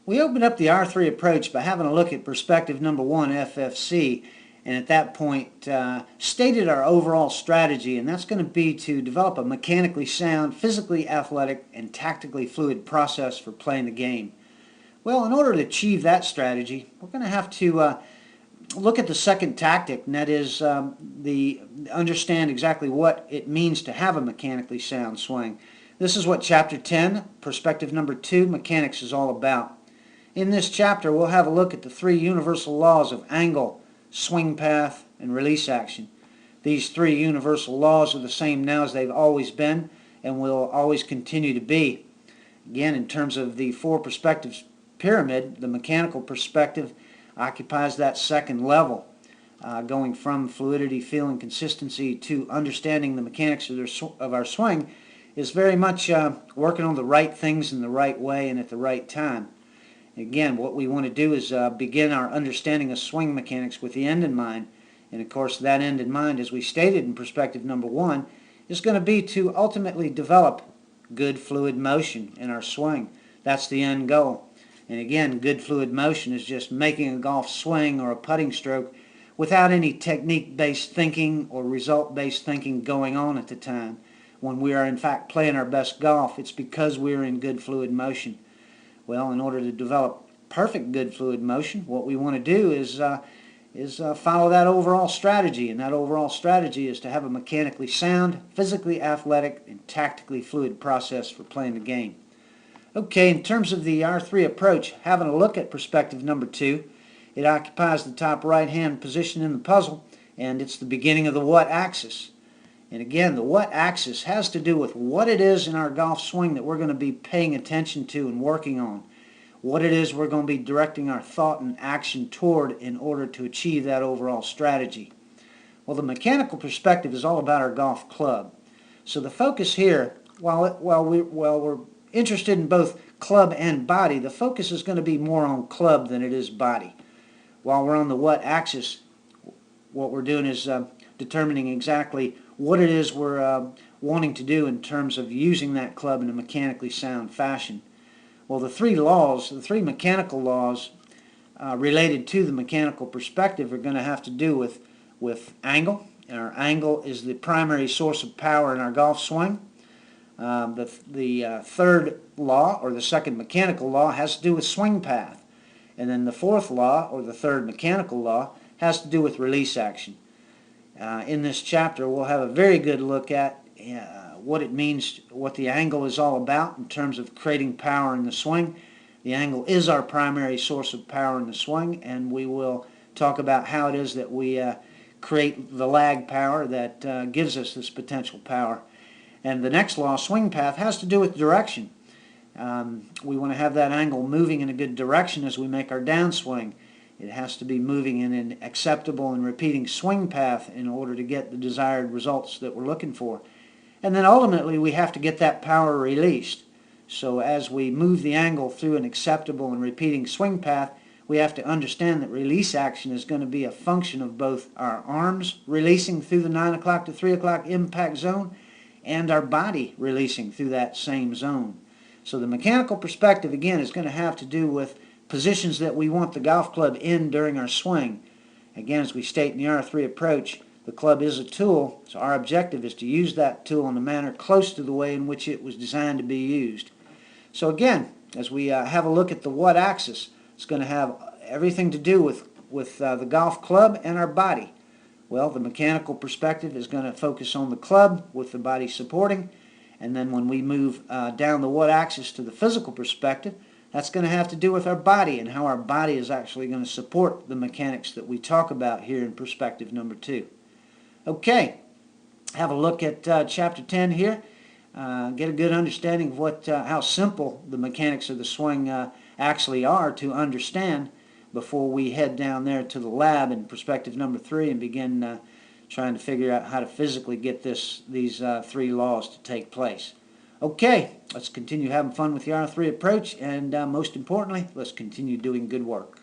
We opened up the R3 approach by having a look at perspective number 1, FFC, and at that point stated our overall strategy, and that's going to be to develop a mechanically sound, physically athletic, and tactically fluid process for playing the game. Well, in order to achieve that strategy, we're going to have to look at the second tactic, and that is understand exactly what it means to have a mechanically sound swing. This is what Chapter 10, Perspective number 2, Mechanics, is all about. In this chapter, we'll have a look at the three universal laws of angle, swing path, and release action. These three universal laws are the same now as they've always been and will always continue to be. Again, in terms of the four perspectives pyramid, the mechanical perspective occupies that second level, going from fluidity, feel, and consistency to understanding the mechanics of our swing is very much working on the right things in the right way and at the right time. Again, what we want to do is begin our understanding of swing mechanics with the end in mind. And of course, that end in mind, as we stated in perspective number 1, is going to be to ultimately develop good fluid motion in our swing. That's the end goal. And again, good fluid motion is just making a golf swing or a putting stroke without any technique-based thinking or result-based thinking going on at the time. When we are in fact playing our best golf, it's because we're in good fluid motion. Well, in order to develop perfect good fluid motion, what we want to do is follow that overall strategy, and that overall strategy is to have a mechanically sound, physically athletic, and tactically fluid process for playing the game. Okay, in terms of the R3 approach, having a look at perspective number 2, it occupies the top right-hand position in the puzzle, and it's the beginning of the what axis. And again, the what axis has to do with what it is in our golf swing that we're going to be paying attention to and working on. What it is we're going to be directing our thought and action toward in order to achieve that overall strategy. Well, the mechanical perspective is all about our golf club. So the focus here, while we're interested in both club and body, the focus is going to be more on club than it is body. While we're on the what axis, what we're doing is determining exactly what it is we're wanting to do in terms of using that club in a mechanically sound fashion. Well, the three mechanical laws related to the mechanical perspective are going to have to do with angle. And our angle is the primary source of power in our golf swing. The third law, or the second mechanical law, has to do with swing path. And then the fourth law, or the third mechanical law, has to do with release action. In this chapter, we'll have a very good look at what it means, what the angle is all about in terms of creating power in the swing. The angle is our primary source of power in the swing, and we will talk about how it is that we create the lag power that gives us this potential power. And the next law, swing path, has to do with direction. We want to have that angle moving in a good direction as we make our downswing. It has to be moving in an acceptable and repeating swing path in order to get the desired results that we're looking for. And then ultimately we have to get that power released. So as we move the angle through an acceptable and repeating swing path, we have to understand that release action is going to be a function of both our arms releasing through the 9 o'clock to 3 o'clock impact zone and our body releasing through that same zone. So the mechanical perspective, again, is going to have to do with positions that we want the golf club in during our swing. Again, as we state in the R3 approach, the club is a tool, so our objective is to use that tool in a manner close to the way in which it was designed to be used. So again, as we have a look at the what axis, it's going to have everything to do with the golf club and our body. Well, the mechanical perspective is going to focus on the club with the body supporting, and then when we move down the what axis to the physical perspective, that's going to have to do with our body and how our body is actually going to support the mechanics that we talk about here in perspective number 2. Okay, have a look at chapter 10 here. Get a good understanding of how simple the mechanics of the swing actually are to understand before we head down there to the lab in perspective number 3 and begin trying to figure out how to physically get these three laws to take place. Okay, let's continue having fun with the R3 approach, and most importantly, let's continue doing good work.